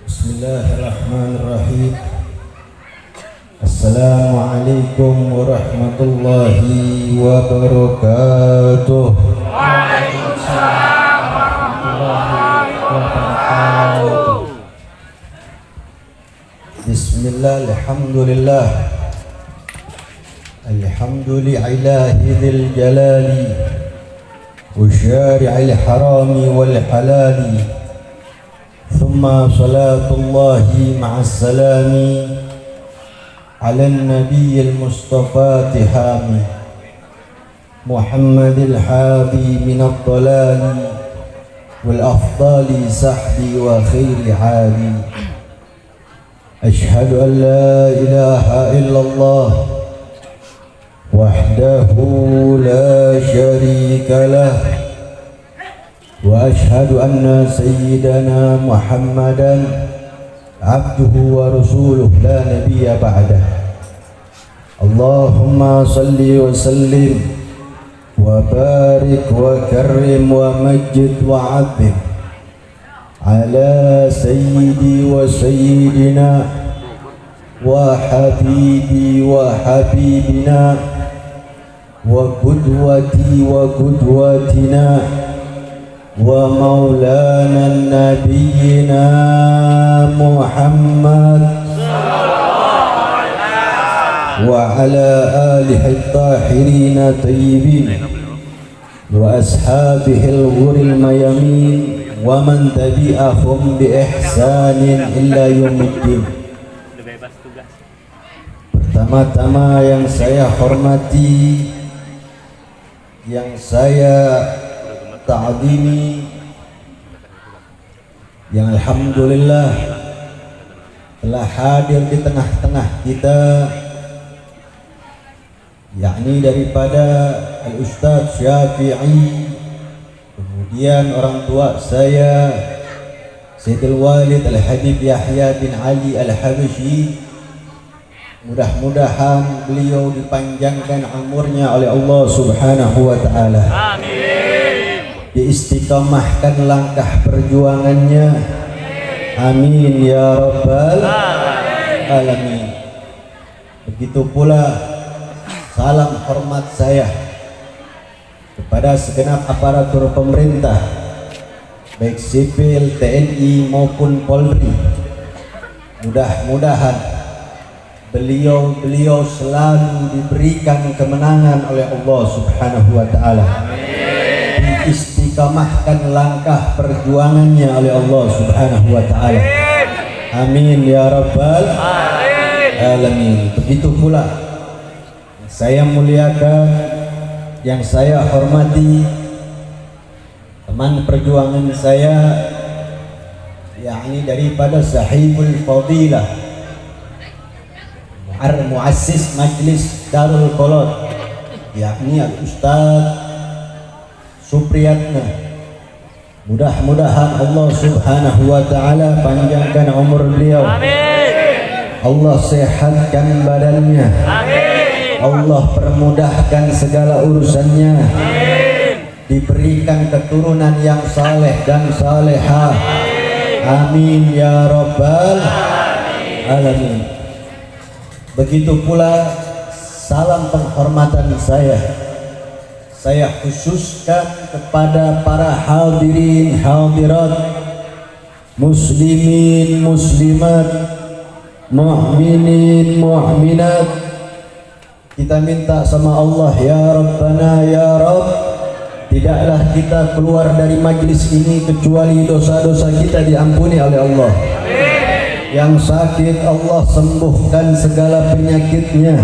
Bismillahirrahmanirrahim. Assalamualaikum warahmatullahi wabarakatuh. Waalaikumsalam warahmatullahi wabarakatuh. Bismillah, alhamdulillah. Alhamdulillahi dzil jalali wa syari'il harami wal halali. ثم صلاة الله مع السلام على النبي المصطفى تهامي محمد الحادي من الضلال والأفضال سحبي وخير عالي. أشهد أن لا إله إلا الله وحده لا شريك له وأشهد أن سيدنا محمدا عبده ورسوله لا نبي بعده. اللهم صل وسلم وبارك وكرم ومجد وعظم على سيدي وسيدنا وحبيبي وحبيبنا وقدوتي وقدوتنا ومولانا نبينا محمد وعلى آله الطاهرين الطيبين وأصحابه الغر الميامين ومن تبعهم بإحسان إلى يوم الدين. Pertama-tama yang saya hormati, yang saya ta'zimi, yang alhamdulillah telah hadir di tengah-tengah kita, yakni daripada Al-Ustadz Syafi'i, kemudian orang tua saya Sayyidul Walid Al-Habib Yahya bin Ali Al-Habashi. Mudah-mudahan beliau dipanjangkan umurnya oleh Allah Subhanahu wa ta'ala. Amin. Diistiqamahkan langkah perjuangannya. Amin ya rabbal alamin. Begitu pula salam hormat saya kepada segenap aparatur pemerintah, baik sipil, TNI maupun Polri. Mudah-mudahan beliau selalu diberikan kemenangan oleh Allah Subhanahu wa ta'ala. Diistiqamahkan langkah perjuangannya oleh Allah Subhanahu wa ta'ala. Amin ya rabbal alamin. Begitu pula saya muliakan, yang saya hormati teman perjuangan saya, yakni daripada sahibul fadilah, muassis Majlis Darul Qolot, yakni Al-Ustadz Supriyatna. Mudah-mudahan Allah Subhanahu wa ta'ala panjangkan umur beliau. Amin. Allah sehatkan badannya. Amin. Allah permudahkan segala urusannya. Amin. Diberikan keturunan yang saleh dan salehah. Amin ya rabbal alamin. Begitu pula salam penghormatan saya khususkan kepada para hadirin hadirat, muslimin muslimat, mu'minin, mu'minat. Kita minta sama Allah, ya Rabbana ya Rabb, tidaklah kita keluar dari majlis ini kecuali dosa-dosa kita diampuni oleh Allah. Yang sakit Allah sembuhkan segala penyakitnya.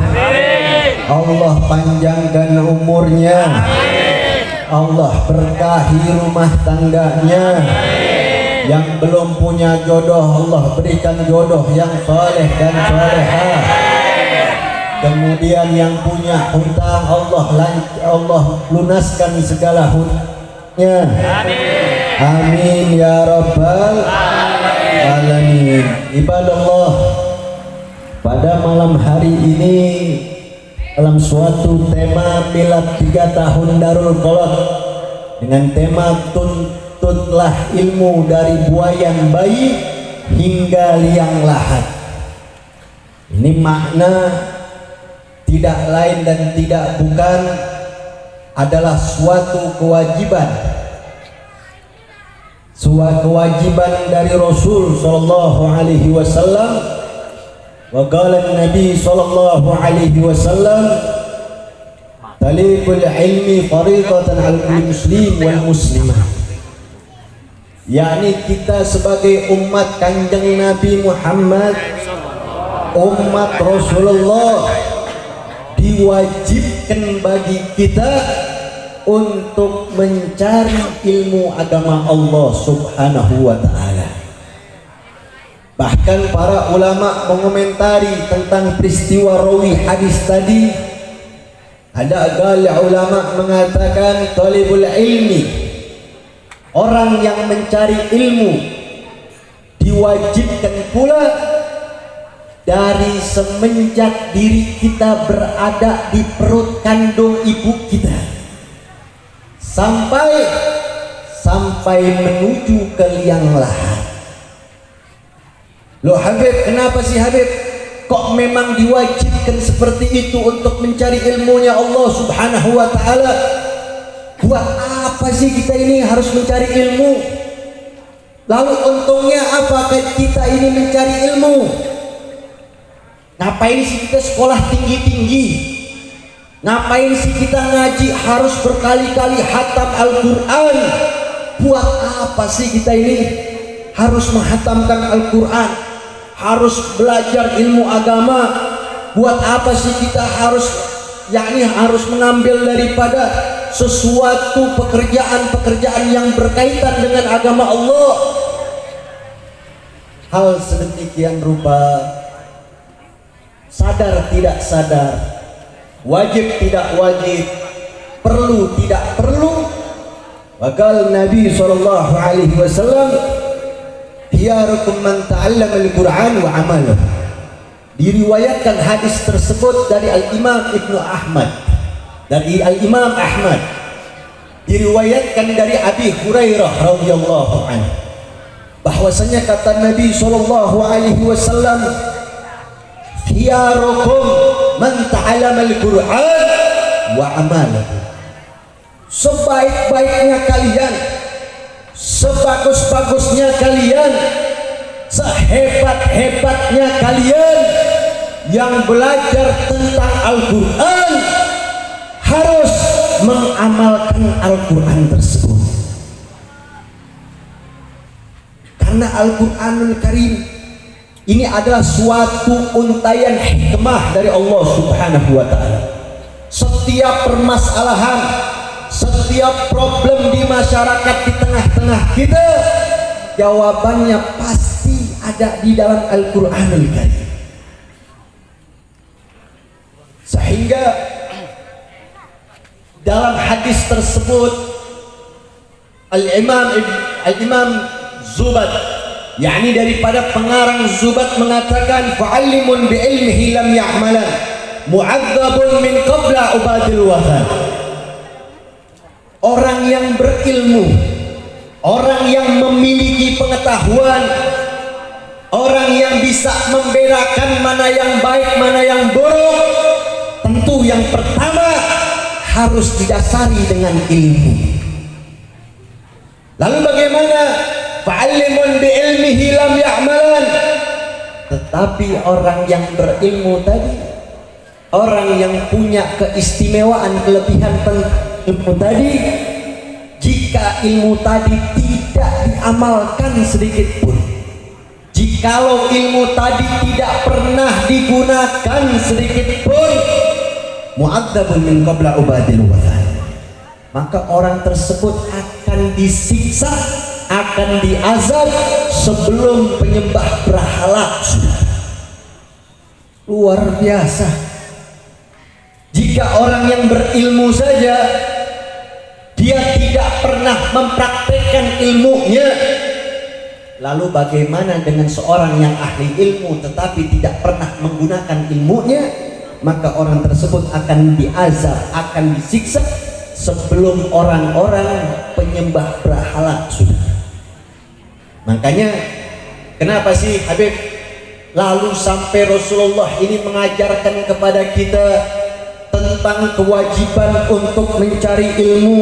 Allah panjangkan umurnya. Allah berkahi rumah tangganya. Yang belum punya jodoh Allah berikan jodoh yang saleh dan salehah. Kemudian yang punya hutang Allah lunaskan segala hutangnya. Amin ya rabbal alamin. Ibadallah, pada malam hari ini dalam suatu tema milad 3 tahun Darul Qolot dengan tema tuntutlah ilmu dari buayan bayi hingga liang lahat. Ini makna tidak lain dan tidak bukan adalah suatu kewajiban dari Rasul sallallahu alaihi wasallam. Wa qala Nabi sallallahu alaihi wasallam, talibul ilmi fariidatan 'alal kulli muslim wal muslimah. Yakni kita sebagai umat Kanjeng Nabi Muhammad, umat Rasulullah, diwajibkan bagi kita untuk mencari ilmu agama Allah Subhanahu wa ta'ala. Bahkan para ulama mengomentari tentang peristiwa rawi hadis tadi. Ada ulama mengatakan talibul ilmi, orang yang mencari ilmu, diwajibkan pula dari semenjak diri kita berada di perut kandung ibu kita sampai menuju ke liang lahat. Loh Habib, kenapa sih Habib? Kok memang diwajibkan seperti itu untuk mencari ilmunya Allah Subhanahu wa ta'ala? Buat apa sih kita ini harus mencari ilmu? Lalu untungnya apakah kita ini mencari ilmu? Ngapain sih kita sekolah tinggi-tinggi? Ngapain sih kita ngaji harus berkali-kali khatam Al-Quran? Buat apa sih kita ini harus menghatamkan Al-Quran? Harus belajar ilmu agama? Buat apa sih kita harus mengambil daripada sesuatu pekerjaan yang berkaitan dengan agama Allah? Hal sedemikian rupa, sadar tidak sadar, wajib tidak wajib, perlu tidak perlu, Wakal Nabi SAW, khiyarukum man ta'allama al-Quran wa amalah. Diriwayatkan hadis tersebut dari Al-Imam Ibnu Ahmad, dari Al-Imam Ahmad, diriwayatkan dari Abi Hurairah radhiyallahu anhu, bahwasanya kata Nabi SAW, khiyarukum man ta'allama al-Quran wa amalah. Sebaik-baiknya kalian, sebagus-bagusnya kalian, sehebat-hebatnya kalian yang belajar tentang Al-Quran harus mengamalkan Al-Quran tersebut. Karena Al-Quranul Karim ini adalah suatu untayan hikmah dari Allah Subhanahu wa ta'ala. Setiap permasalahan, setiap problem di masyarakat, di tengah-tengah kita, jawabannya pasti ada di dalam Al-Quranul Karim. Sehingga dalam hadis tersebut Al-Imam Zubat, yakni daripada pengarang Zubat, mengatakan fa'allimun bi'ilmihi lam ya'malan mu'adzabun min qabla ubadil wafat. Orang yang berilmu, orang yang memiliki pengetahuan, orang yang bisa membedakan mana yang baik, mana yang buruk, tentu yang pertama harus didasari dengan ilmu. Lalu bagaimana? Fa'allimun bi'ilmihi lam ya'malan. Tapi orang yang berilmu tadi, orang yang punya keistimewaan kelebihan ilmu tadi, jika ilmu tadi tidak diamalkan sedikit pun, jikalau ilmu tadi tidak pernah digunakan sedikit pun, mu'adzabun min qabla ubadil wathan, maka orang tersebut akan disiksa, akan diazab sebelum penyembah berhala. Luar biasa. Jika orang yang berilmu saja dia tidak pernah mempraktekkan ilmunya, lalu bagaimana dengan seorang yang ahli ilmu tetapi tidak pernah menggunakan ilmunya? Maka orang tersebut akan diazab, akan disiksa sebelum orang-orang penyembah berhala sudah. Makanya kenapa sih Habib lalu sampai Rasulullah ini mengajarkan kepada kita tentang kewajiban untuk mencari ilmu?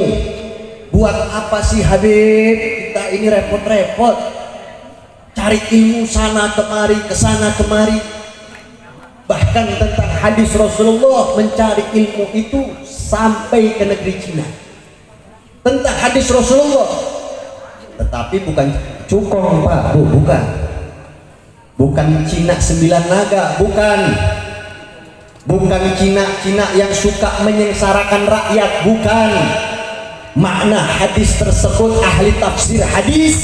Buat apa sih Habib kita ini repot-repot cari ilmu sana kemari, kesana kemari? Bahkan tentang hadis Rasulullah mencari ilmu itu sampai ke negeri Cina. Tentang hadis Rasulullah, tetapi bukan cukong Pak, bukan Cina 9 naga, bukan Cina yang suka menyengsarakan rakyat, bukan. Makna hadis tersebut ahli tafsir hadis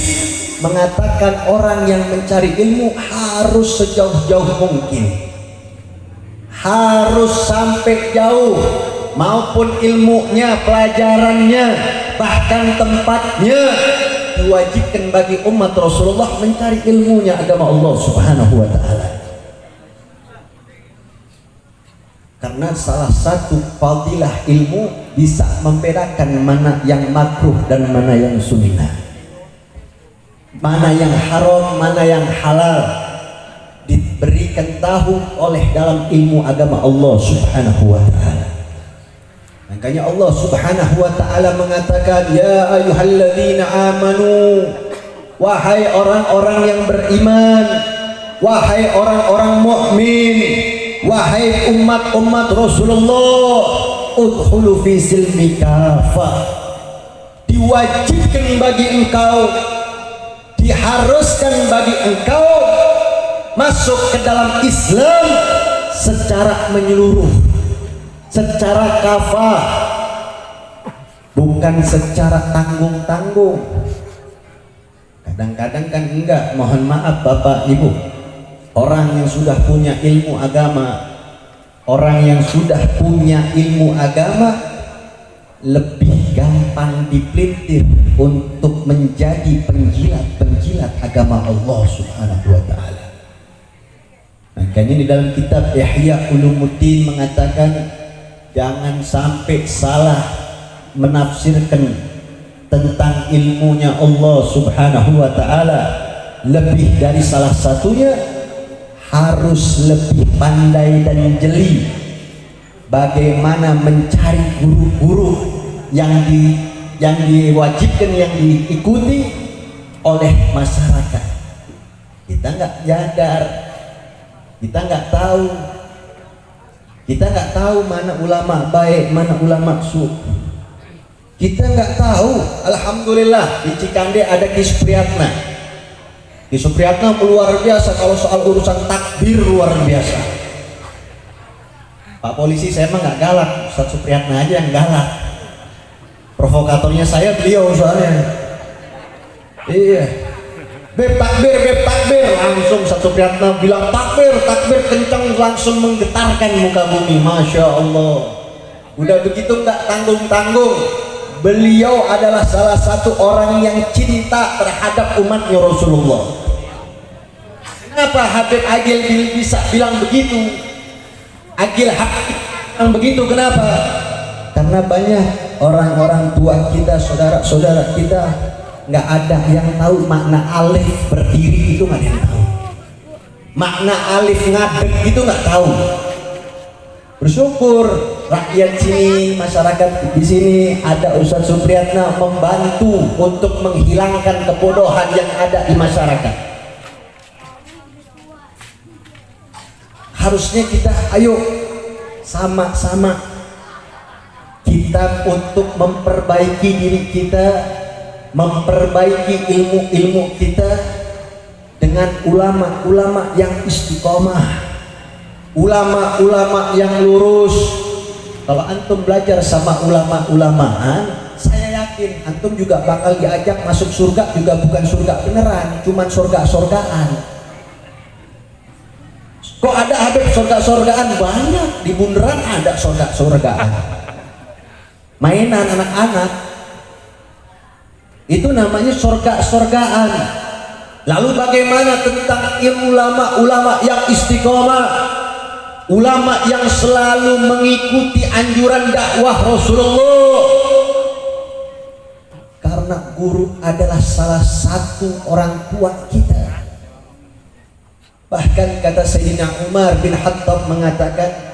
mengatakan orang yang mencari ilmu harus sejauh-jauh mungkin, harus sampai jauh, maupun ilmunya, pelajarannya, bahkan tempatnya, diwajibkan bagi umat Rasulullah mencari ilmunya agama Allah Subhanahu wa ta'ala. Karena salah satu fadilah ilmu bisa membedakan mana yang makruh dan mana yang sunnah, mana yang haram, mana yang halal, diberikan tahu oleh dalam ilmu agama Allah Subhanahu wa ta'ala. Makanya Allah Subhanahu wa ta'ala mengatakan, ya ayyuhalladzina amanu, wahai orang-orang yang beriman, wahai orang-orang mukmin, wahai umat-umat Rasulullah, udkhulu fi silmi kafah, diwajibkan bagi engkau, diharuskan bagi engkau masuk ke dalam Islam secara menyeluruh, secara kafah, bukan secara tanggung-tanggung. Kadang-kadang kan enggak, mohon maaf Bapak Ibu, orang yang sudah punya ilmu agama, orang yang sudah punya ilmu agama lebih gampang dipelintir untuk menjadi penjilat-penjilat agama Allah Subhanahu wa ta'ala. Makanya di dalam kitab Ihya Ulumuddin mengatakan, jangan sampai salah menafsirkan tentang ilmunya Allah Subhanahu wa ta'ala. Lebih dari salah satunya, harus lebih pandai dan jeli bagaimana mencari guru-guru yang diwajibkan, yang diikuti oleh masyarakat. Kita nggak jadar, kita nggak tahu. Kita nggak tahu mana ulama baik, mana ulama su. Kita nggak tahu. Alhamdulillah di Cikande ada Ki Supriyatna. Ki Supriyatna luar biasa kalau soal urusan takbir, luar biasa. Pak polisi, saya mah nggak galak, Ustaz Supriyatna aja yang galak. Provokatornya saya beliau soalnya. Iya. Beb takbir, langsung Ustaz Supriyatna bilang takbir kencang, langsung menggetarkan muka bumi. Masya Allah. Udah begitu nggak tanggung-tanggung. Beliau adalah salah satu orang yang cinta terhadap umatnya Rasulullah. Kenapa Habib Agil bisa bilang begitu? Agil Habib bilang begitu, kenapa? Karena banyak orang-orang tua kita, saudara-saudara kita, nggak ada yang tahu makna alif berdiri itu, nggak ada yang tahu. Makna alif ngadeg itu nggak tahu. Bersyukur rakyat sini, masyarakat di sini ada Ustaz Supriyatna membantu untuk menghilangkan kebodohan yang ada di masyarakat. Harusnya kita ayo sama-sama kita untuk memperbaiki diri kita, memperbaiki ilmu-ilmu kita dengan ulama-ulama yang istiqomah, ulama-ulama yang lurus. Kalau antum belajar sama ulama-ulamaan, saya yakin antum juga bakal diajak masuk surga, juga bukan surga beneran, cuman surga-surgaan. Kok ada Habib surga-surgaan? Banyak, di bundaran ada surga-surgaan. Mainan anak-anak itu namanya surga-surgaan. Lalu bagaimana tentang ilmu ulama yang istiqomah, ulama yang selalu mengikuti anjuran dakwah Rasulullah? Karena guru adalah salah satu orang tua kita. Bahkan kata Sayyidina Umar bin Khattab mengatakan,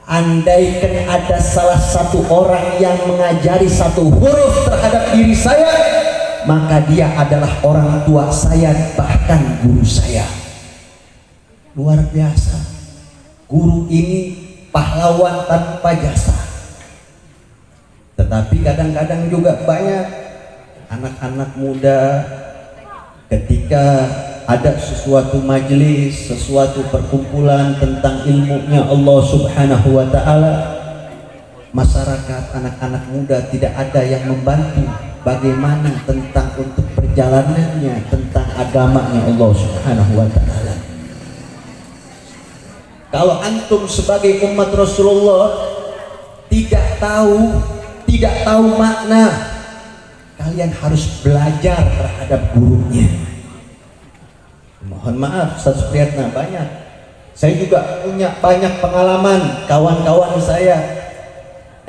andaikan ada salah satu orang yang mengajari satu huruf terhadap diri saya, maka dia adalah orang tua saya, bahkan guru saya. Luar biasa. Guru ini pahlawan tanpa jasa. Tetapi kadang-kadang juga banyak anak-anak muda ketika ada sesuatu majelis, sesuatu perkumpulan tentang ilmunya Allah Subhanahu wa ta'ala, masyarakat, anak-anak muda tidak ada yang membantu bagaimana tentang untuk perjalanannya, tentang agamanya Allah Subhanahu wa ta'ala. Kalau antum sebagai umat Rasulullah tidak tahu makna, kalian harus belajar terhadap gurunya. Mohon maaf, Ustaz Supriyatna, banyak. Saya juga punya banyak pengalaman kawan-kawan saya.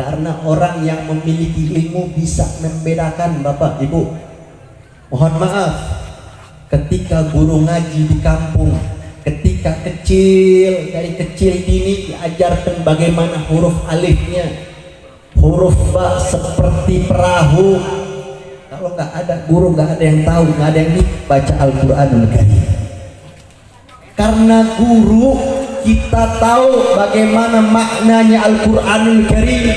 Karena orang yang memiliki ilmu bisa membedakan, Bapak, Ibu. Mohon maaf, ketika guru ngaji di kampung, ketika kecil, dari kecil ini diajarkan bagaimana huruf alifnya, huruf ba seperti perahu. Kalau nggak ada guru, nggak ada yang tahu, nggak ada yang baca Al-Quranul Karim. Karena guru kita tahu bagaimana maknanya Al-Quranul Karim.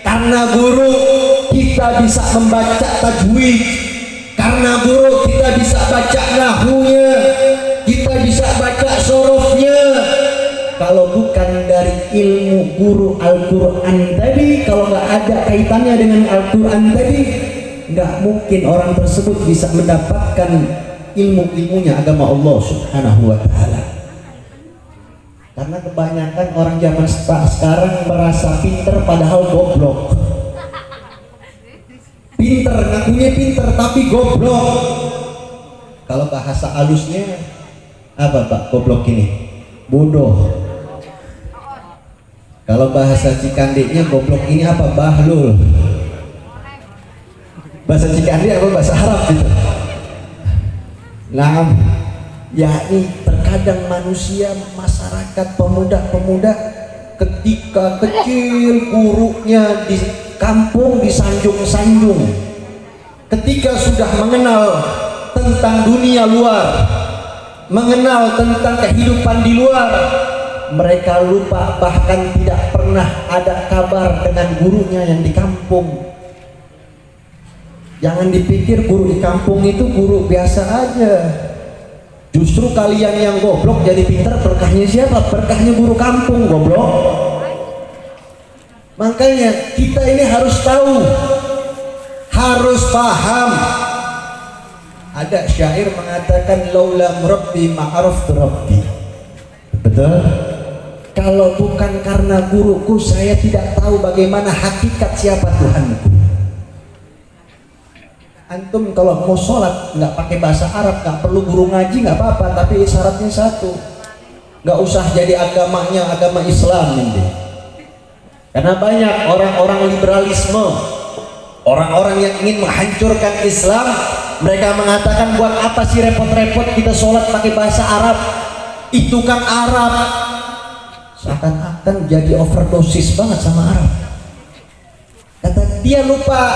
Karena guru kita bisa membaca tajwid. Karena guru kita bisa baca nahunya, kita bisa baca sorofnya. Kalau bukan dari ilmu guru Al-Quran tadi, kalau nggak ada kaitannya dengan Al-Quran tadi, nggak mungkin orang tersebut bisa mendapatkan ilmu-ilmunya agama Allah Subhanahu wa ta'ala. Karena kebanyakan orang zaman sekarang merasa pinter padahal goblok. Pinter, ngakunya pinter tapi goblok. Kalau bahasa halusnya apa Pak goblok ini? Bodoh. Kalau bahasa Cikandeknya goblok ini apa? Bahlul. Bahasa Cikandek apa bahasa Arab gitu? Nah, yakni terkadang manusia, masyarakat, pemuda-pemuda ketika kecil gurunya di kampung disanjung-sanjung. Ketika sudah mengenal tentang dunia luar, mengenal tentang kehidupan di luar, mereka lupa, bahkan tidak pernah ada kabar dengan gurunya yang di kampung. Jangan dipikir guru di kampung itu guru biasa aja. Justru kalian yang goblok jadi pintar, berkahnya siapa? Berkahnya guru kampung, goblok. Makanya kita ini harus tahu, harus paham. Ada syair mengatakan laula murabbi ma'araftu rabbi. Betul? Kalau bukan karena guruku, saya tidak tahu bagaimana hakikat siapa Tuhanku. Antum kalau mau sholat nggak pakai bahasa Arab, nggak perlu guru ngaji, nggak apa-apa, tapi syaratnya satu, nggak usah jadi agamanya agama Islam ini. Karena banyak orang-orang liberalisme, orang-orang yang ingin menghancurkan Islam, mereka mengatakan buat apa sih repot-repot kita sholat pakai bahasa Arab, itu kan Arab. Seakan-akan jadi overdosis banget sama Arab. Kata dia lupa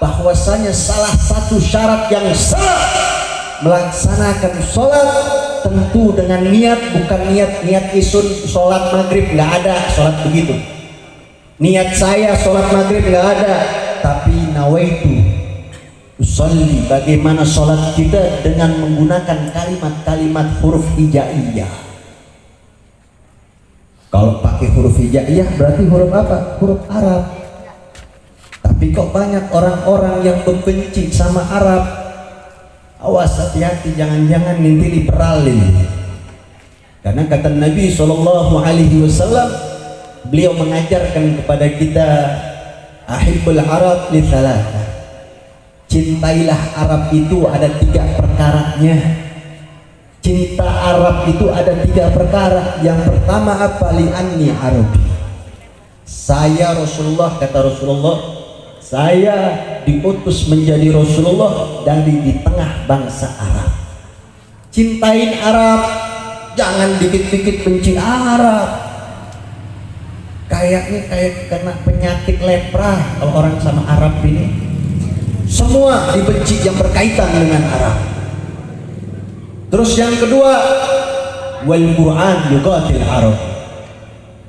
bahwasanya salah satu syarat yang sah melaksanakan sholat tentu dengan niat, bukan niat isun sholat maghrib, nggak ada sholat begitu. Niat saya sholat maghrib nggak ada, tapi nawaitu usolli, bagaimana sholat kita dengan menggunakan kalimat-kalimat huruf hijaiyah. Kalau pakai huruf hijaiyah berarti huruf apa? Huruf Arab. Tapi kok banyak orang-orang yang membenci sama Arab. Awas, hati-hati, jangan-jangan nanti diperalih. Karena kata Nabi SAW, beliau mengajarkan kepada kita, ahibbul Arab li thalatha. Cintailah Arab itu ada 3 perkaranya. Cinta Arab itu ada 3 perkara. Yang pertama apa? Li'anni Arabi. Saya Rasulullah, kata Rasulullah, saya diutus menjadi Rasulullah dari di tengah bangsa Arab. Cintain Arab, jangan dikit-dikit benci Arab. Kayaknya kayak kena penyakit lepra kalau orang sama Arab ini. Semua dibenci yang berkaitan dengan Arab. Terus yang kedua, wal Quran yuqatil Arab.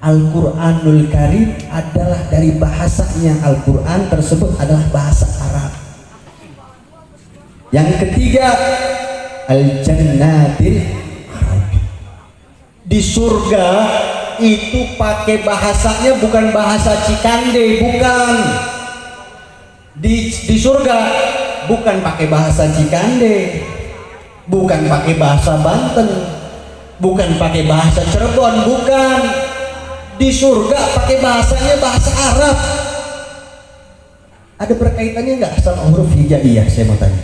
Al-Quranul Karim adalah dari bahasanya, Al-Quran tersebut adalah bahasa Arab. Yang ketiga, Al-Jannatil Arabi. Di surga itu pakai bahasanya bukan bahasa Cikande, bukan. Di surga bukan pakai bahasa Cikande, bukan pakai bahasa Banten, bukan pakai bahasa Cirebon, bukan. Di surga pakai bahasanya bahasa Arab. Ada berkaitannya nggak sama huruf hijaiyah? Saya mau tanya.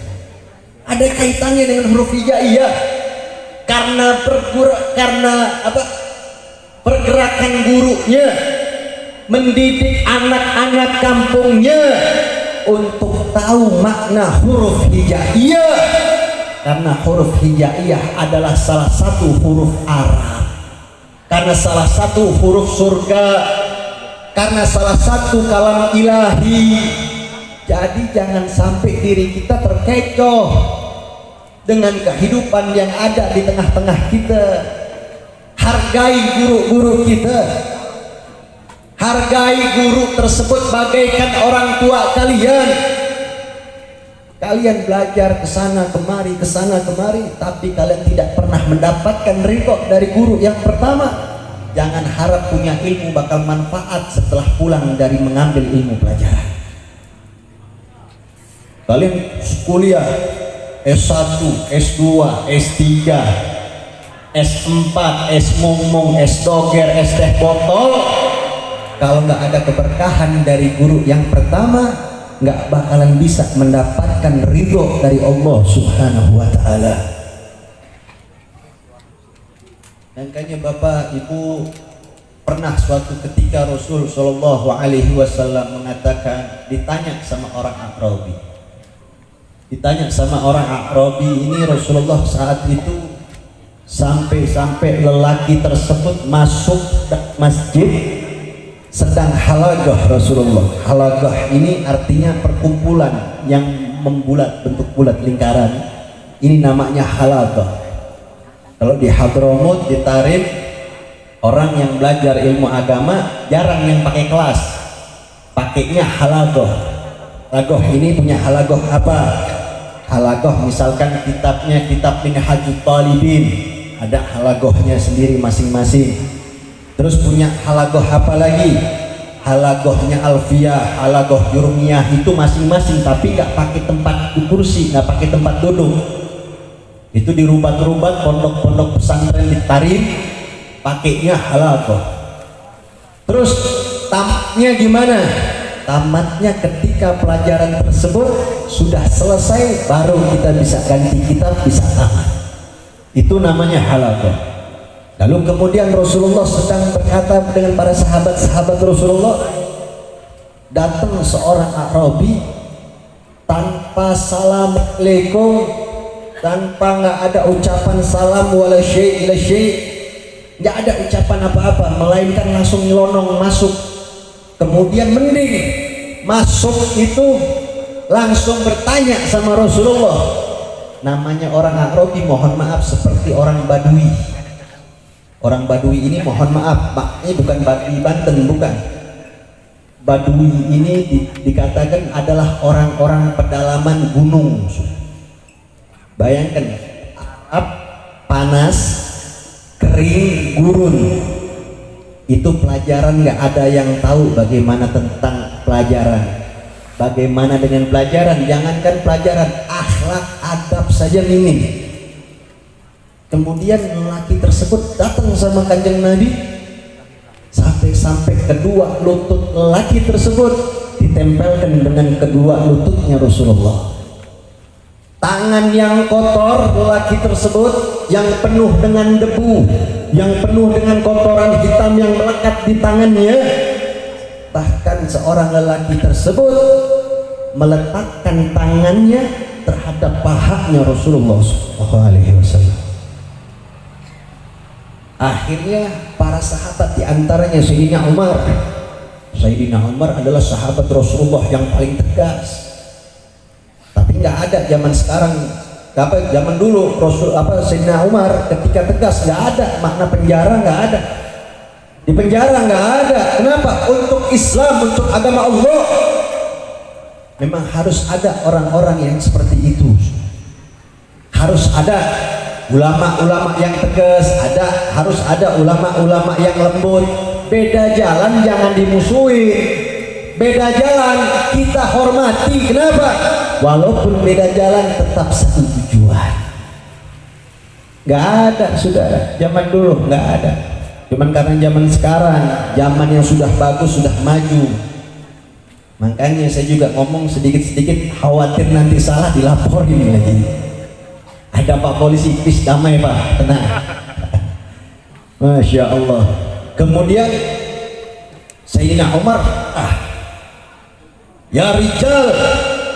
Ada kaitannya dengan huruf hijaiyah? Karena pergerakan gurunya mendidik anak-anak kampungnya untuk tahu makna huruf hijaiyah. Karena huruf hijaiyah adalah salah satu huruf Arab. Karena salah satu huruf surga, karena salah satu kalam ilahi. Jadi jangan sampai diri kita terkecoh dengan kehidupan yang ada di tengah-tengah kita. Hargai guru-guru kita. Hargai guru tersebut bagaikan orang tua kalian. Kalian belajar kesana kemari, tapi kalian tidak pernah mendapatkan ridho dari guru yang pertama. Jangan harap punya ilmu bakal manfaat setelah pulang dari mengambil ilmu pelajaran. Kalian kuliah S1, S2, S3, S4, S mumung, S doger, S teh botol, kalau nggak ada keberkahan dari guru yang pertama, nggak bakalan bisa mendapatkan ridho dari Allah Subhanahu wa Ta'ala. Makanya Bapak Ibu, pernah suatu ketika Rasul Shallallahu Alaihi Wasallam mengatakan, ditanya sama orang A'rabi, ini Rasulullah saat itu sampai lelaki tersebut masuk masjid sedang halagah Rasulullah. Halagah ini artinya perkumpulan yang membulat, bentuk bulat lingkaran. Ini namanya halagah. Kalau di Hadramut, di Tarim, orang yang belajar ilmu agama jarang yang pakai kelas, pakainya halagah. Halagah ini punya halagah apa? Halagah misalkan kitabnya kitab Minhajut Talibin, ada halagahnya sendiri masing-masing. Terus punya halagah apa lagi? Halagahnya Alfiyah, halagah Jurmiyah, itu masing-masing, tapi nggak pakai tempat kursi, nggak pakai tempat duduk. Itu dirubat-rubat pondok-pondok pesantren di Tarim, pakainya halagah. Terus tamatnya gimana? Tamatnya ketika pelajaran tersebut sudah selesai, baru kita bisa ganti kitab, bisa tamat. Itu namanya halagah. Lalu kemudian Rasulullah sedang berkata dengan para sahabat-sahabat Rasulullah, datang seorang A'rabi tanpa assalamualaikum, tanpa nggak ada ucapan salam wala syai' ila syai', nggak ada ucapan apa-apa, melainkan langsung nyelonong masuk. Kemudian mending masuk itu langsung bertanya sama Rasulullah, namanya orang Arabi, mohon maaf, seperti orang Badui. Orang Badui ini mohon maaf, maknya bukan Badui Banten, bukan. Badui ini dikatakan adalah orang-orang pedalaman gunung. Bayangkan, Arab panas, kering, gurun. Itu pelajaran, nggak ada yang tahu bagaimana tentang pelajaran. Bagaimana dengan pelajaran? Jangankan pelajaran, akhlak, adab saja minim. Kemudian lelaki tersebut datang sama Kanjeng Nabi, sampai kedua lutut lelaki tersebut ditempelkan dengan kedua lututnya Rasulullah. Tangan yang kotor lelaki tersebut, yang penuh dengan debu, yang penuh dengan kotoran hitam yang melekat di tangannya. Bahkan seorang lelaki tersebut meletakkan tangannya terhadap pahanya Rasulullah SAW. Akhirnya para sahabat, diantaranya Sayyidina Umar. Sayyidina Umar adalah sahabat Rasulullah yang paling tegas. Tapi nggak ada zaman sekarang, zaman dulu Sayyidina Umar ketika tegas nggak ada, makna penjara nggak ada. Di penjara nggak ada. Kenapa? Untuk Islam, untuk agama Allah. Memang harus ada orang-orang yang seperti itu. Harus ada ulama-ulama yang tegas, harus ada ulama-ulama yang lembut. Beda jalan jangan dimusuhin. Beda jalan kita hormati. Kenapa? Walaupun beda jalan tetap satu tujuan. Nggak ada, saudara. Zaman dulu nggak ada. Cuman karena zaman sekarang, zaman yang sudah bagus, sudah maju. Makanya saya juga ngomong sedikit-sedikit, khawatir nanti salah dilaporin lagi. Ada Pak Polisi, please damai Pak, tenang. Masya Allah. Kemudian Sayyidina Umar, ya rijal,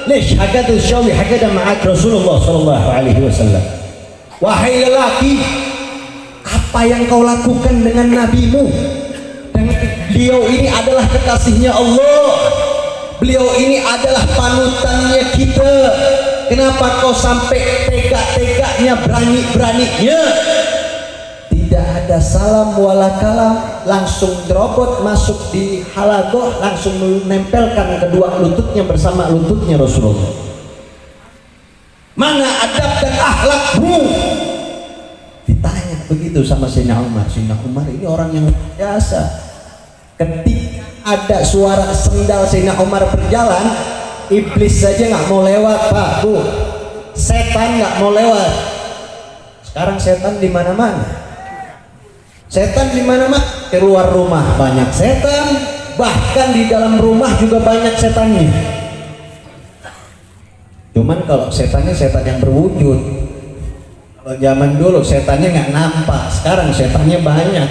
lish hagadu syawi hagada ma'ak Rasulullah sallallahu alaihi wasallam. Wahai lelaki, apa yang kau lakukan dengan nabimu? Dan beliau ini adalah kekasihnya Allah. Beliau ini adalah panutannya kita. Kenapa kau sampai tega-teganya, berani-beraninya? Tidak ada salam wala kalam, langsung jerobot masuk di halagoh, langsung menempelkan kedua lututnya bersama lututnya Rasulullah. Mana adab dan akhlakmu? Ditanya begitu sama Sayyidina Umar. Sayyidina Umar ini orang yang biasa. Ketika ada suara sendal Sayyidina Umar berjalan, iblis saja nggak mau lewat, Pak, Bu. Setan nggak mau lewat. Sekarang setan di mana-mana. Setan di mana-mana. Keluar rumah banyak setan, bahkan di dalam rumah juga banyak setannya. Cuman kalau setannya setan yang berwujud. Kalau zaman dulu setannya nggak nampak, sekarang setannya banyak.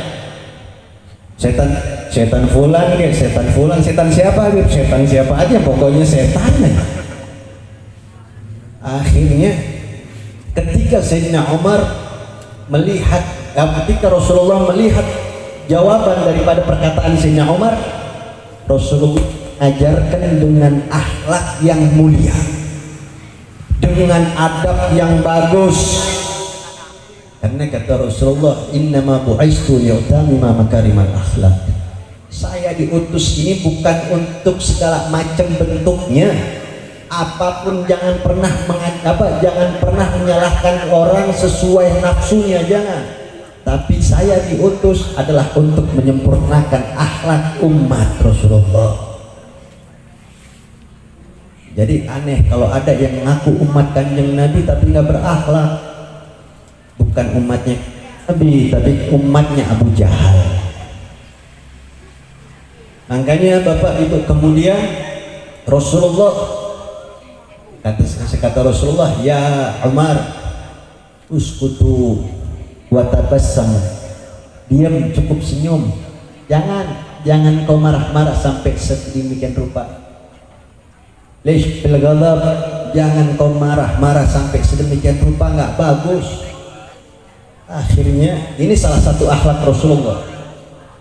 Setan fulan ke, setan fulan, setan siapa Habib? Setan siapa aja, pokoknya setan. Akhirnya ketika Sayyidina Umar melihat, ketika Rasulullah melihat jawaban daripada perkataan Sayyidina Umar, Rasulullah ajarkan dengan akhlak yang mulia, dengan adab yang bagus. Karena kata Rasulullah, innama bu'istu liyutamima makarimal akhlak. Saya diutus ini bukan untuk segala macam bentuknya. Apapun jangan pernah jangan pernah menyalahkan orang sesuai nafsunya, jangan. Tapi saya diutus adalah untuk menyempurnakan akhlak umat Rasulullah. Jadi aneh kalau ada yang ngaku umat Kanjeng Nabi tapi nggak berakhlak. Bukan umatnya Nabi, tapi umatnya Abu Jahal. Makanya Bapak Ibu, kemudian Rasulullah kata Rasulullah, ya Umar, uskutu wa tabassam, diam, cukup senyum, jangan kau marah-marah sampai sedemikian rupa. Lish bil ghadab, jangan kau marah-marah sampai sedemikian rupa, nggak bagus. Akhirnya ini salah satu akhlak Rasulullah.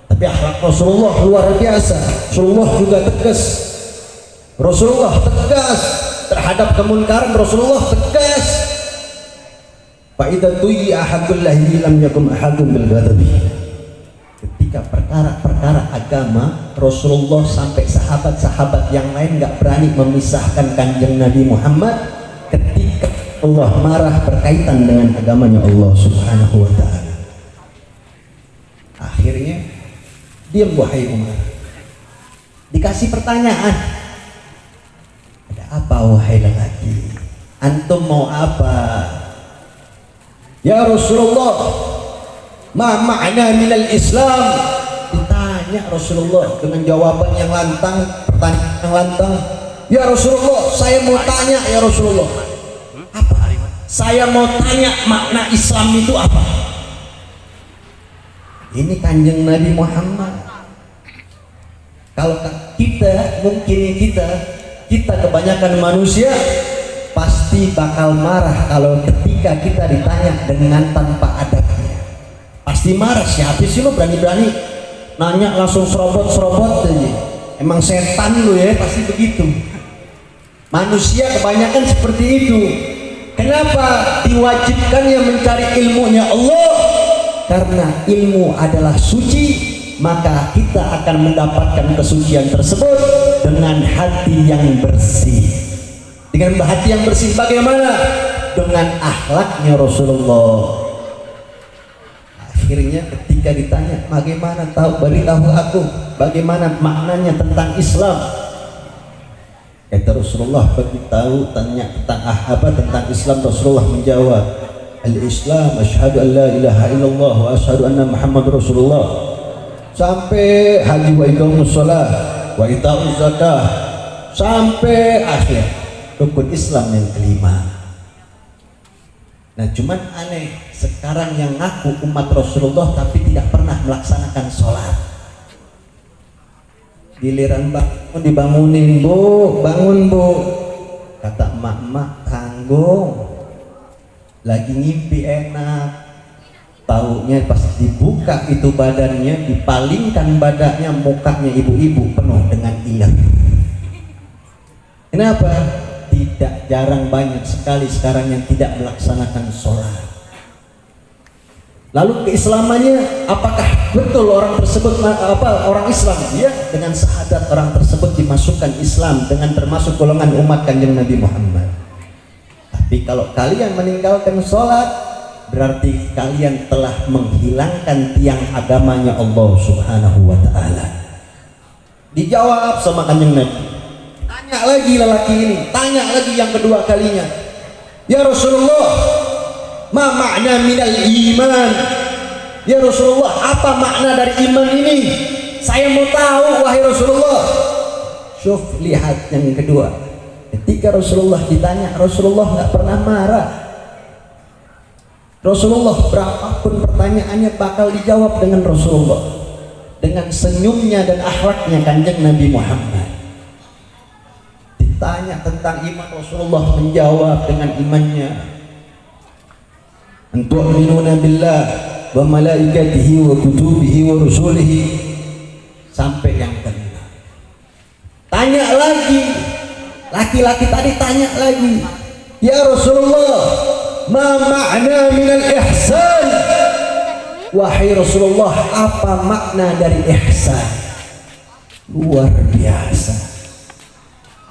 Tapi akhlak Rasulullah luar biasa. Rasulullah juga tegas. Rasulullah tegas terhadap kemunkaran. Rasulullah tegas fa idza tuyyi ahadul lahi lam yakum ahadun bil ghadabi. Ketika perkara-perkara agama, Rasulullah sampai sahabat-sahabat yang lain nggak berani memisahkan kanjeng Nabi Muhammad ketika Allah marah berkaitan dengan agamanya Allah Subhanahu wa ta'ala. Akhirnya diam wahai Umar, dikasih pertanyaan, ada apa wahai lelaki, antum mau apa? Ya Rasulullah, ma ma'na minal Islam. Ditanya Rasulullah dengan jawaban yang lantang, pertanyaan yang lantang. Ya Rasulullah, saya mau tanya ya Rasulullah, apa? Saya mau tanya makna Islam itu apa? Ini kanjeng Nabi Muhammad. Kalau kita, mungkin kita kebanyakan manusia pasti bakal marah kalau ketika kita ditanya dengan tanpa adabnya. Pasti marah, siapa sih lo berani-berani nanya langsung serobot-serobot aja. Emang setan lo ya, pasti begitu. Manusia kebanyakan seperti itu. Kenapa diwajibkannya mencari ilmunya Allah? Karena ilmu adalah suci, maka kita akan mendapatkan kesucian tersebut dengan hati yang bersih. Dengan hati yang bersih bagaimana? Dengan akhlaknya Rasulullah. Akhirnya ketika ditanya, bagaimana beritahu aku bagaimana maknanya tentang Islam? Kata Rasulullah beritahu, tanya tentang Islam. Rasulullah menjawab, al-Islam asyhadu an la ilaha illallah wa asyhadu anna Muhammad Rasulullah, sampai haji wa iqamus shalah wa ita'uz zakah, sampai akhir rukun Islam yang kelima. Nah cuman aneh, sekarang yang ngaku umat Rasulullah tapi tidak pernah melaksanakan sholat. Giliran bangun dibangunin, bu, bangun bu, kata emak-emak tanggung, lagi ngimpi enak. Taunya pas dibuka itu badannya, dipalingkan badannya, mukanya ibu-ibu penuh dengan iler. Kenapa? Tidak, jarang, banyak sekali sekarang yang tidak melaksanakan sholat. Lalu keislamannya, apakah betul orang tersebut orang Islam? Ya, dengan syahadat orang tersebut dimasukkan Islam dengan termasuk golongan umat kanjeng Nabi Muhammad. Tapi kalau kalian meninggalkan sholat, berarti kalian telah menghilangkan tiang agamanya Allah Subhanahu wa ta'ala. Dijawab sama kanjeng Nabi. Tanya lagi lelaki ini, tanya lagi yang kedua kalinya. Ya Rasulullah, ma makna minal iman? Ya Rasulullah, apa makna dari iman ini? Saya mau tahu wahai Rasulullah. Syuf, lihat yang kedua. Ketika Rasulullah ditanya, Rasulullah nggak pernah marah. Rasulullah berapapun pertanyaannya bakal dijawab dengan Rasulullah, dengan senyumnya dan akhlaknya kanjeng Nabi Muhammad. Ditanya tentang iman, Rasulullah menjawab dengan imannya, antu'minuna billah wa malaikatihi wa kutubihi wa rusulihi, sampai yang kelima. Tanya lagi, laki-laki tadi tanya lagi, ya Rasulullah, ma makna minal ihsan? Wahai Rasulullah, apa makna dari ihsan? Luar biasa.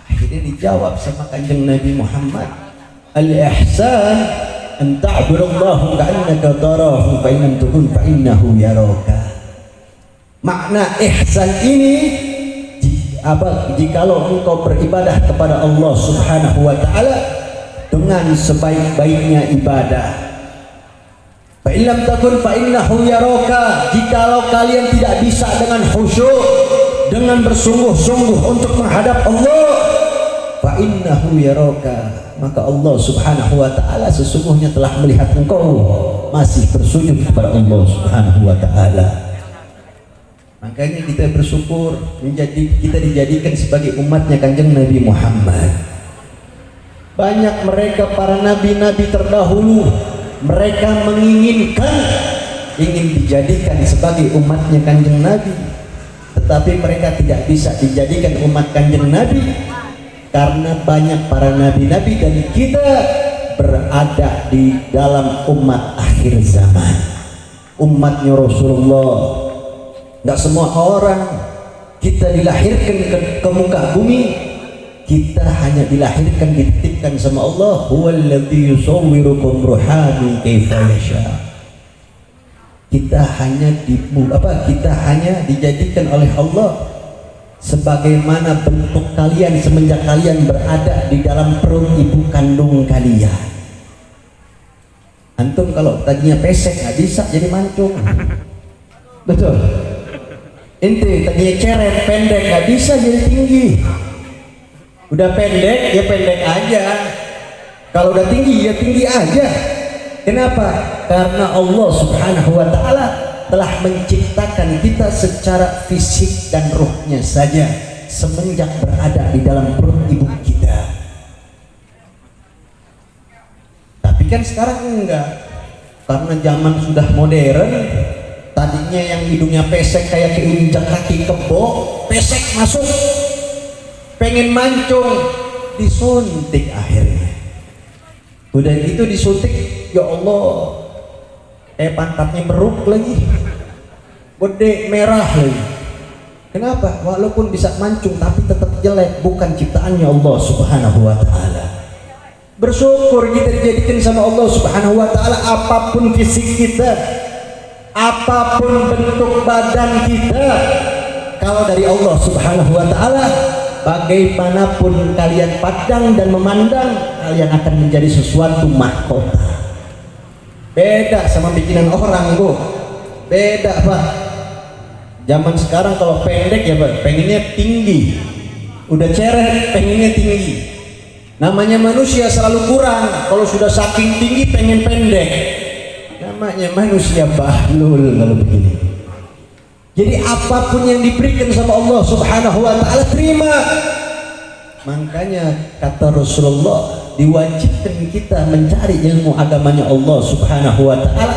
Akhirnya dijawab sama kanjeng Nabi Muhammad, al-ihsan an ta'budallaha ka'annaka tarahu fa in lam takun fa innahu yaraka. Makna ihsan ini, jikalau engkau beribadah kepada Allah Subhanahu wa ta'ala dengan sebaik-baiknya ibadah, fa in lam takun fa innahu yaraka, jikalau kalian tidak bisa dengan khusyuk, dengan bersungguh-sungguh untuk menghadap Allah, fa innahu yaraka, maka Allah Subhanahu wa ta'ala sesungguhnya telah melihat engkau masih bersujud kepada Allah Subhanahu wa ta'ala. Makanya kita bersyukur kita dijadikan sebagai umatnya kanjeng Nabi Muhammad. Banyak mereka para nabi-nabi terdahulu, mereka ingin dijadikan sebagai umatnya kanjeng Nabi, tetapi mereka tidak bisa dijadikan umat kanjeng Nabi karena banyak para nabi-nabi, dan kita berada di dalam umat akhir zaman, umatnya Rasulullah. Nggak semua orang kita dilahirkan ke muka bumi, kita hanya dilahirkan, dititipkan sama Allah. Huwallazi yusawwirukum ruhani kaifa yasha. Kita hanya dijadikan oleh Allah sebagaimana bentuk kalian semenjak kalian berada di dalam perut ibu kandung kalian. Antum kalau tadinya pesek nggak bisa jadi mancung, betul. Ente tadinya ceret pendek nggak bisa jadi tinggi. Udah pendek ya pendek aja, kalau udah tinggi ya tinggi aja. Kenapa? Karena Allah Subhanahu wa ta'ala telah menciptakan kita secara fisik dan ruhnya saja semenjak berada di dalam perut ibu kita. Tapi kan sekarang enggak, karena zaman sudah modern. Tadinya yang hidungnya pesek kayak keinjak kaki kebo, pesek masuk, pengen mancung, disuntik akhirnya. Udah gitu disuntik, ya Allah, pantatnya meruk lagi, gede merah lagi. Kenapa? Walaupun bisa mancung tapi tetap jelek, bukan ciptaannya Allah Subhanahu wa ta'ala. Bersyukur kita dijadikan sama Allah Subhanahu wa ta'ala. Apapun fisik kita, apapun bentuk badan kita, kalau dari Allah Subhanahu wa ta'ala, bagaimanapun kalian pandang dan memandang, kalian akan menjadi sesuatu mahkota. Beda sama bikinan orang, Bu. Beda, Pak. Zaman sekarang kalau pendek ya, Pak, pengennya tinggi. Udah ceret, pengennya tinggi. Namanya manusia selalu kurang. Kalau sudah saking tinggi pengen pendek. Namanya manusia bahlul kalau begini. Jadi apapun yang diberikan sama Allah Subhanahu wa ta'ala terima. Makanya kata Rasulullah, diwajibkan kita mencari ilmu agamanya Allah Subhanahu wa ta'ala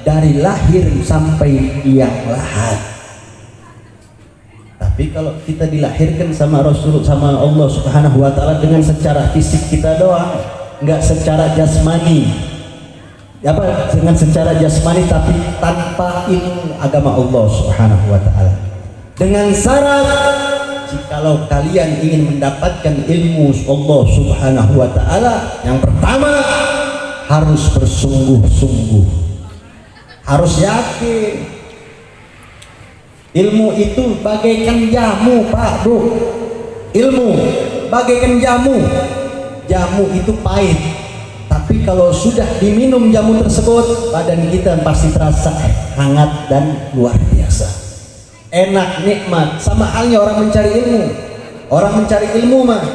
dari lahir sampai tiang lahat. Tapi kalau kita dilahirkan sama Rasul, sama Allah Subhanahu wa ta'ala dengan secara fisik kita doang, nggak secara jasmani, dengan secara jasmani tapi tanpa ilmu agama Allah Subhanahu wa ta'ala. Dengan syarat, jikalau kalian ingin mendapatkan ilmu Allah Subhanahu wa ta'ala, yang pertama harus bersungguh-sungguh, harus yakin. Ilmu itu bagaikan jamu, Pak, Bu. Ilmu bagaikan jamu. Jamu itu pahit, tapi kalau sudah diminum jamu tersebut, badan kita pasti terasa hangat dan luar biasa, enak, nikmat. Sama halnya orang mencari ilmu. Orang mencari ilmu mah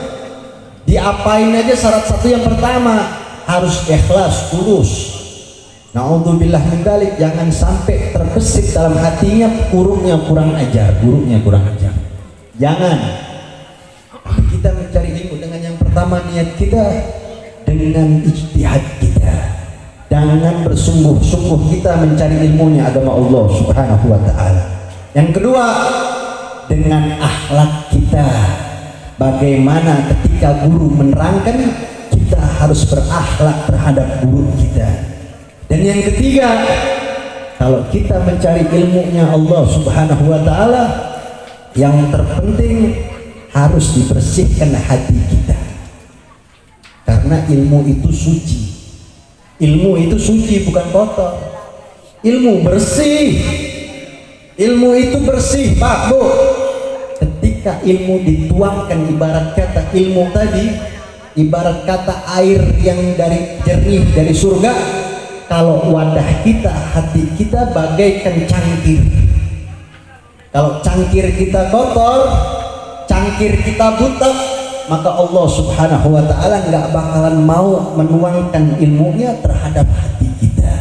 diapain aja, syarat satu yang pertama harus ikhlas, tulus. Na'udzubillah min dzalik, jangan sampai terbesit dalam hatinya gurunya kurang ajar, jangan. Kita mencari ilmu dengan yang pertama, niat kita dengan ijtihad kita, dengan bersungguh-sungguh kita mencari ilmunya agama Allah Subhanahu wa ta'ala. Yang kedua, dengan akhlak kita, bagaimana ketika guru menerangkan, kita harus berakhlak terhadap guru kita. Dan yang ketiga, kalau kita mencari ilmunya Allah Subhanahu wa ta'ala, yang terpenting harus dibersihkan hati kita, karena ilmu itu suci. Ilmu itu suci, bukan kotor. Ilmu bersih. Ilmu itu bersih, Pak, Bu. Ketika ilmu dituangkan, ibarat kata ilmu tadi, ibarat kata air yang dari jernih dari surga. Kalau wadah kita, hati kita bagaikan cangkir. Kalau cangkir kita kotor, cangkir kita buta, maka Allah Subhanahu wa ta'ala nggak bakalan mau menuangkan ilmunya terhadap hati kita.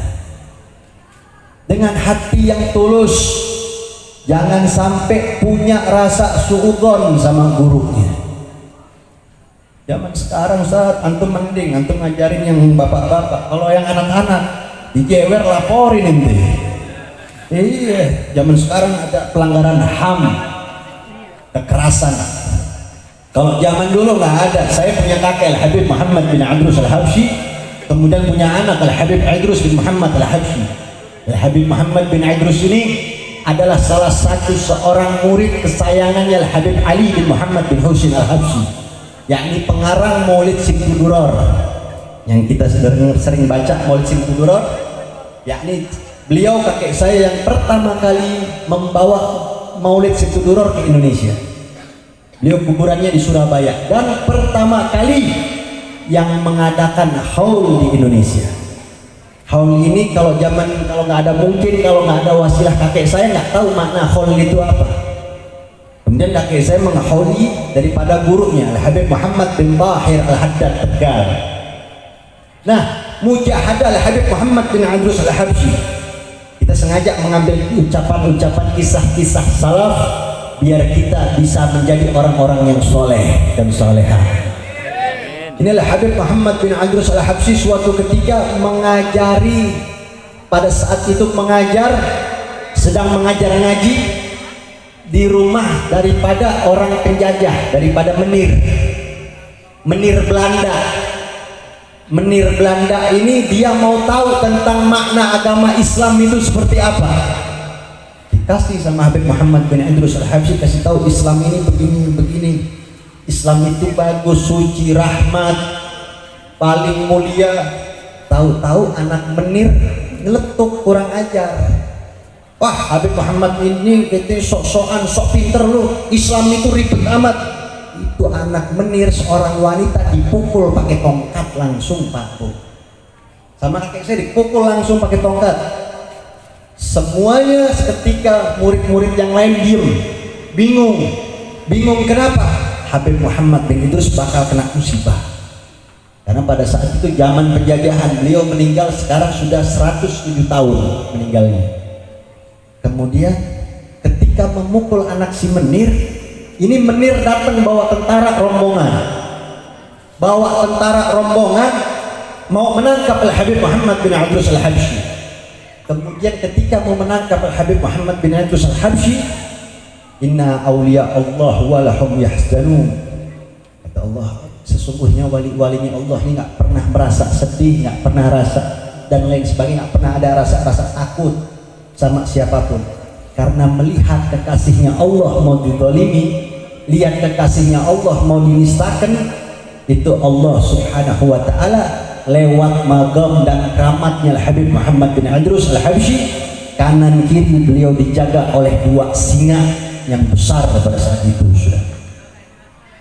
Dengan hati yang tulus, jangan sampai punya rasa suudzon sama gurunya. Zaman sekarang saat antum mending antum ngajarin yang bapak-bapak, kalau yang anak-anak dijewer laporin ente. Iya, zaman sekarang ada pelanggaran HAM, kekerasan. Kalau zaman dulu nggak ada. Saya punya kakek Habib Muhammad bin Abdul Al-Habsyi, kemudian punya anak Al-Habib Idrus bin Muhammad Al-Habsyi. Al-Habib Muhammad bin Idrus ini adalah salah satu seorang murid kesayangannya Al-Habib Ali bin Muhammad bin Husain Al-Habsyi, yakni pengarang Maulid Simkudurar yang kita sering baca Maulid Simkudurar, yakni beliau kakek saya yang pertama kali membawa Maulid Simkudurar ke Indonesia. Beliau kuburannya di Surabaya dan pertama kali yang mengadakan haul di Indonesia. Haul ini kalau nggak ada wasilah kakek saya nggak tahu makna haul itu apa. Kemudian kakek saya menghauli daripada gurunya Al-Habib Muhammad bin Tahir Al-Haddad Tegal. Nah, mujahadah Al-Habib Muhammad bin Idrus Al-Habsyi, kita sengaja mengambil ucapan-ucapan kisah-kisah salaf biar kita bisa menjadi orang-orang yang soleh dan solehah. Inilah Habib Muhammad bin Idrus Al-Habsyi suatu ketika mengajari, pada saat itu sedang mengajar ngaji di rumah daripada orang penjajah, daripada menir Belanda. Menir Belanda ini dia mau tahu tentang makna agama Islam itu seperti apa. Dikasih sama Habib Muhammad bin Idrus Al-Habsyi, kasih tahu Islam ini begini. Islam itu bagus, suci, rahmat, paling mulia. Tahu-tahu anak menir ngeletuk, kurang ajar. Wah, Habib Muhammad ini kita sok-sokan, sok pinter lu. Islam itu ribet amat. Itu anak menir, seorang wanita dipukul pakai tongkat langsung paku. Sama kakek saya dipukul langsung pakai tongkat. Semuanya seketika murid-murid yang lain diem, bingung kenapa? Habib Muhammad bin Idrus bakal kena musibah. Karena pada saat itu zaman penjajahan, beliau meninggal sekarang sudah 107 tahun meninggalnya. Kemudian ketika memukul anak si menir, ini menir datang bawa tentara rombongan mau menangkap Al-Habib Muhammad bin Idrus Al-Habsyi. Kemudian ketika mau menangkap Al-Habib Muhammad bin Idrus Al-Habsyi, inna awliya Allah walahum yahzanun, kata Allah, sesungguhnya wali-walinya Allah ini nggak pernah merasa sedih, nggak pernah rasa dan lain sebagainya, nggak pernah ada rasa takut sama siapapun, karena melihat kekasihnya Allah mau dizalimi, lihat kekasihnya Allah mau dinistakan, itu Allah subhanahu wa ta'ala lewat magam dan keramatnya Al-Habib Muhammad bin Idrus Al-Habsyi, kanan kiri beliau dijaga oleh dua singa yang besar pada saat itu. Sudah.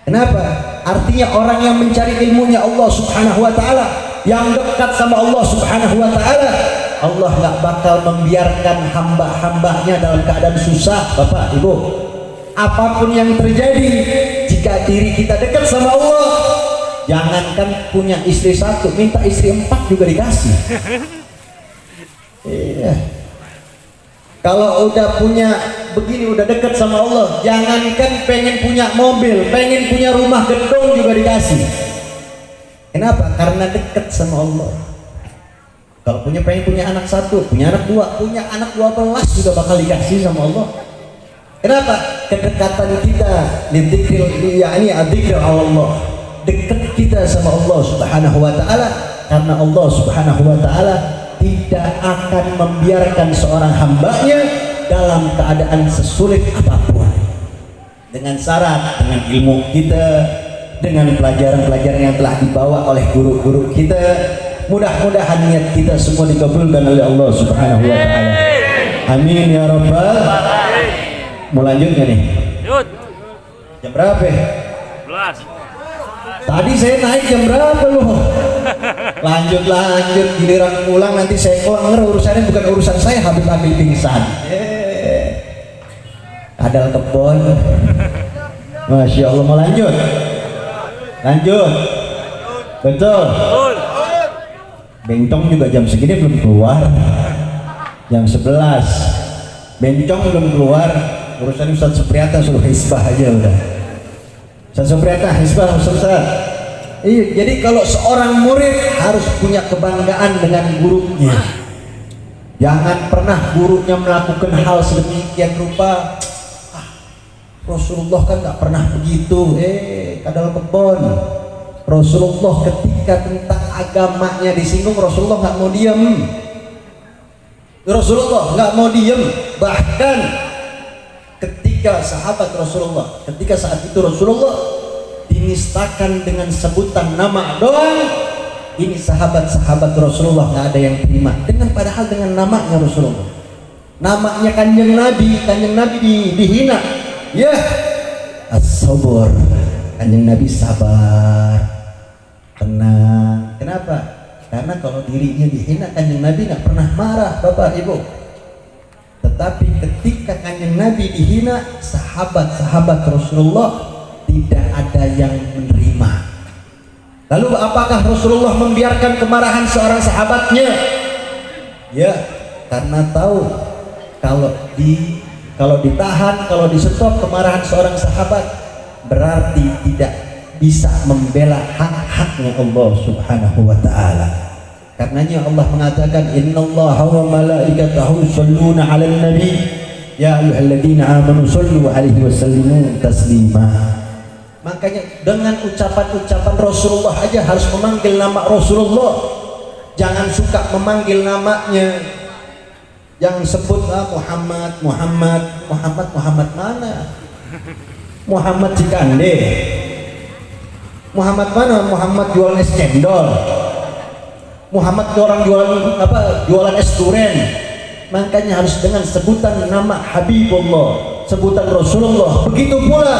Kenapa? Artinya orang yang mencari ilmunya Allah subhanahu wa ta'ala, yang dekat sama Allah subhanahu wa ta'ala, Allah nggak bakal membiarkan hamba-hambanya dalam keadaan susah. Bapak, Ibu, apapun yang terjadi, jika diri kita dekat sama Allah, jangankan punya istri satu, minta istri 4 juga dikasih. Iya. Kalau udah punya begini, udah dekat sama Allah, jangankan pengen punya mobil, pengen punya rumah gedung juga dikasih. Kenapa? Karena dekat sama Allah. Kalau pengen punya anak 1, punya anak 2, punya anak 12 juga bakal dikasih sama Allah. Kenapa? Kedekatan kita dzikr Allah, dekat kita sama Allah subhanahu wa ta'ala, karena Allah subhanahu wa ta'ala tidak akan membiarkan seorang hambanya dalam keadaan sesulit apapun, dengan syarat, dengan ilmu kita, dengan pelajaran-pelajaran yang telah dibawa oleh guru-guru kita. Mudah-mudahan niat kita semua dikabulkan oleh Allah subhanahu wa ta'ala. Amin ya rabbal. Mau lanjut gak nih? Jam berapa? 11. Tadi saya naik jam berapa loh? Lanjut, giliran pulang nanti saya keluar, urusannya bukan urusan saya, Habib pingsan. Kadal kebon. Masya Allah, mau lanjut? Betul. Bencong juga jam segini belum keluar. Jam 11 Bencong belum keluar. Urusan Ustaz Supriyata suruh hisbah aja udah. Ustaz Supriyata hisbah Ustaz. Iya, jadi kalau seorang murid harus punya kebanggaan dengan gurunya. Jangan pernah gurunya melakukan hal sedemikian rupa. Rasulullah kan nggak pernah begitu. Kadal kebon. Rasulullah ketika tentang agamanya disinggung, Rasulullah nggak mau diem. Rasulullah nggak mau diem. Bahkan ketika sahabat Rasulullah, ketika saat itu Rasulullah dinistakan dengan sebutan nama doang, ini sahabat-sahabat Rasulullah nggak ada yang terima, dengan padahal dengan namanya Rasulullah, namanya kanjeng Nabi dihina. Ya, as-sabr, kanjeng Nabi sabar, tenang. Kenapa? Karena kalau dirinya dihina, kanjeng Nabi nggak pernah marah, Bapak Ibu. Tetapi ketika kanjeng Nabi dihina, sahabat-sahabat Rasulullah tidak ada yang menerima. Lalu apakah Rasulullah membiarkan kemarahan seorang sahabatnya? Ya, karena tahu kalau ditahan, kalau di-stop kemarahan seorang sahabat, berarti tidak bisa membela hak-haknya Allah Subhanahu wa taala. Karenanya Allah mengatakan, innallaha wa malaikatahu yusholluna 'alan nabi ya ayyuhalladzina amanu shollu 'alaihi wa sallimu taslima. Makanya dengan ucapan-ucapan Rasulullah aja harus memanggil nama Rasulullah. Jangan suka memanggil namanya. Yang sebut Muhammad mana? Muhammad Cikande. Muhammad mana? Muhammad jualan es cendol. Muhammad orang jualan es duren. Makanya harus dengan sebutan nama Habibullah, sebutan Rasulullah. Begitu pula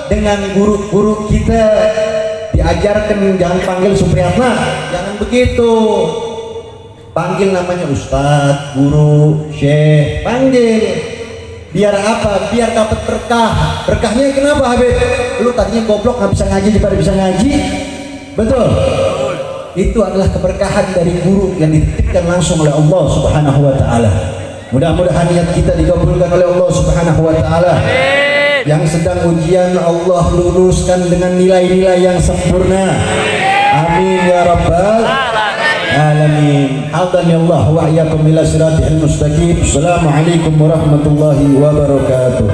dengan guru-guru kita, diajarkan jangan panggil Supriyatna, jangan begitu. Panggil namanya Ustadz, guru, syekh, panggil. Biar apa? Biar dapat berkah. Berkahnya kenapa, Habib? Lu tadinya goblok nggak bisa ngaji daripada bisa ngaji. Betul. Itu adalah keberkahan dari guru yang dititipkan langsung oleh Allah Subhanahu wa taala. Mudah-mudahan niat kita dikabulkan oleh Allah Subhanahu wa taala. Yang sedang ujian Allah luluskan dengan nilai-nilai yang sempurna. Amin ya rabbal alamin. Hadani Allah wa iyyakum ila siratal mustaqim. Assalamualaikum warahmatullahi wabarakatuh.